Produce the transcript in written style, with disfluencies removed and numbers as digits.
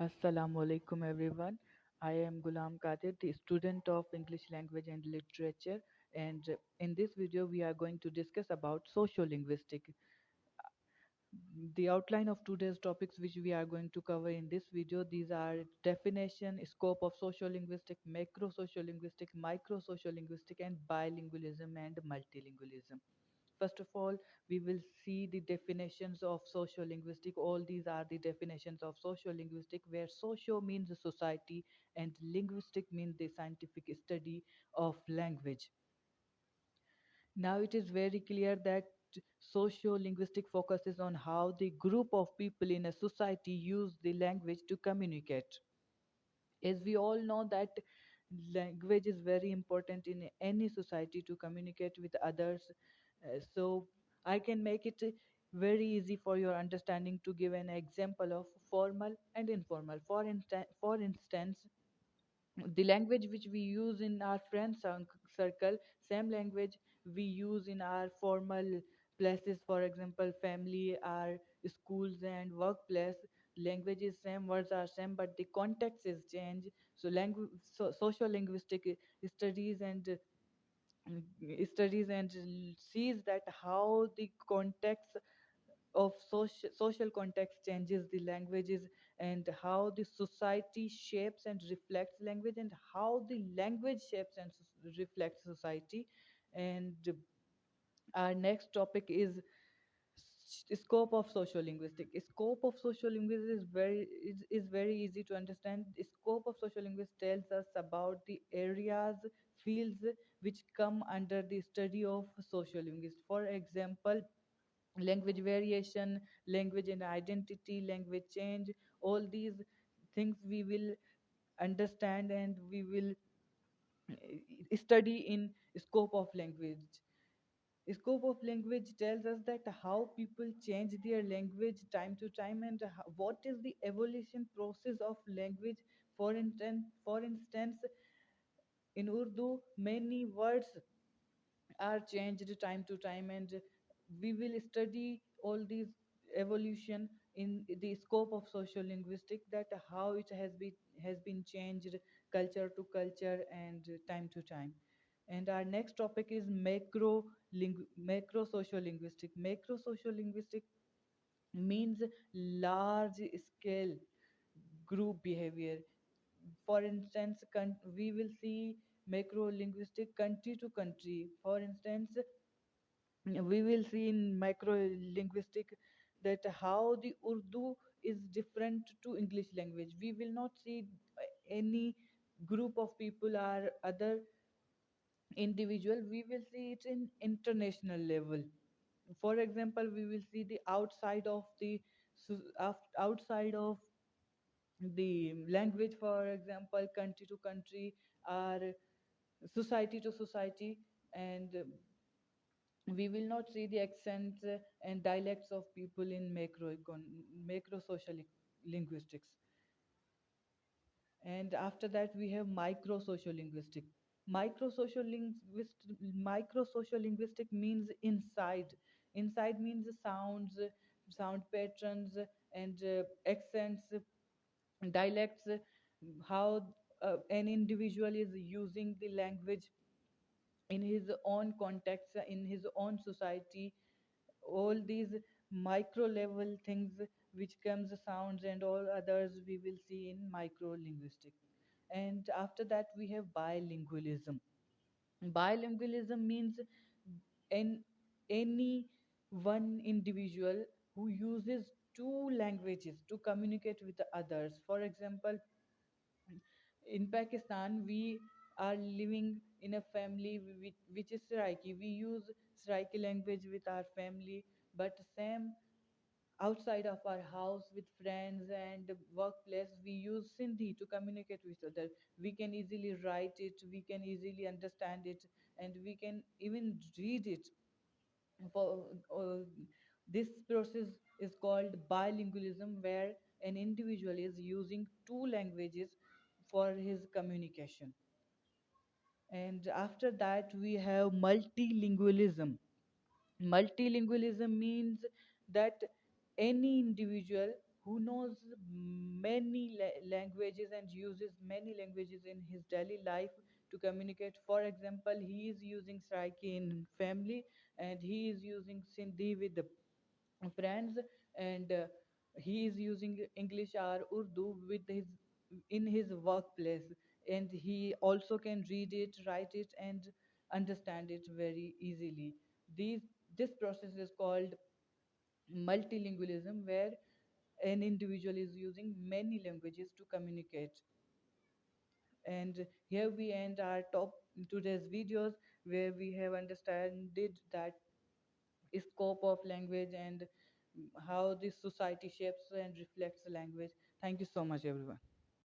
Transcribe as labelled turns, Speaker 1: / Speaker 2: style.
Speaker 1: Assalamu alaikum everyone. I am Gulam Qadir, the student of English language and literature, and in this video we are going to discuss about sociolinguistics. The outline of today's topics which we are going to cover in this video, these are definition, scope of sociolinguistic, macro sociolinguistic, micro sociolinguistic, and bilingualism and multilingualism. First of all, we will see the definitions of sociolinguistic. All these are the definitions of sociolinguistic, where socio means society and linguistic means the scientific study of language. Now it is very clear that socio-linguistic focuses on how the group of people in a society use the language to communicate. As we all know that language is very important in any society to communicate with others. So I can make it very easy for your understanding to give an example of formal and informal. For instance, the language which we use in our circle, same language we use in our formal places, for example family, our schools and workplace. Language is same, words are same, but the context is change. So language, social linguistic studies and sees that how the context of social context changes the languages, and how the society shapes and reflects language, and how the language shapes and reflects society. And our next topic is scope of sociolinguistics. Scope of sociolinguistics is very easy to understand. The scope of sociolinguistics tells us about the areas, fields which come under the study of sociolinguists. For example, language variation, language and identity, language change, all these things we will understand and we will study in scope of language. Scope of language tells us that how people change their language time to time, and what is the evolution process of language. For instance, in Urdu many words are changed time to time, and we will study all these evolution in the scope of social linguistics, that how it has been changed culture to culture and time to time. And our next topic is macro social linguistic. Macro social linguistic means large scale group behavior. For instance, we will see macro linguistic country to country. For instance, we will see in micro linguistic that how the Urdu is different to English language. We will not see any group of people or other individual. We will see it in international level. For example, we will see the outside of the language, for example country to country or society to society, and we will not see the accents and dialects of people in macro social linguistics. And after that we have micro social linguistic. Micro social linguistic means inside means sounds, sound patterns, and accents, dialects, how an individual is using the language in his own context, in his own society. All these micro level things which comes sounds and all others we will see in micro linguistic. And after that we have bilingualism. Bilingualism means an any one individual who uses two languages to communicate with the others. For example, in Pakistan, we are living in a family which is Saraiki. We use Saraiki language with our family, but same outside of our house with friends and workplace, we use Sindhi to communicate with other. We can easily write it, we can easily understand it, and we can even read it. For this process is called bilingualism, where an individual is using two languages for his communication. And after that we have multilingualism. Multilingualism means that any individual who knows many languages and uses many languages in his daily life to communicate. For example, he is using Saraiki in family, and he is using Sindhi with the friends, and he is using English or Urdu with his in his workplace, and he also can read it, write it, and understand it very easily. These This process is called multilingualism, where an individual is using many languages to communicate. And here we end our top today's videos, where we have understood that scope of language and how this society shapes and reflects the language. Thank you so much, everyone.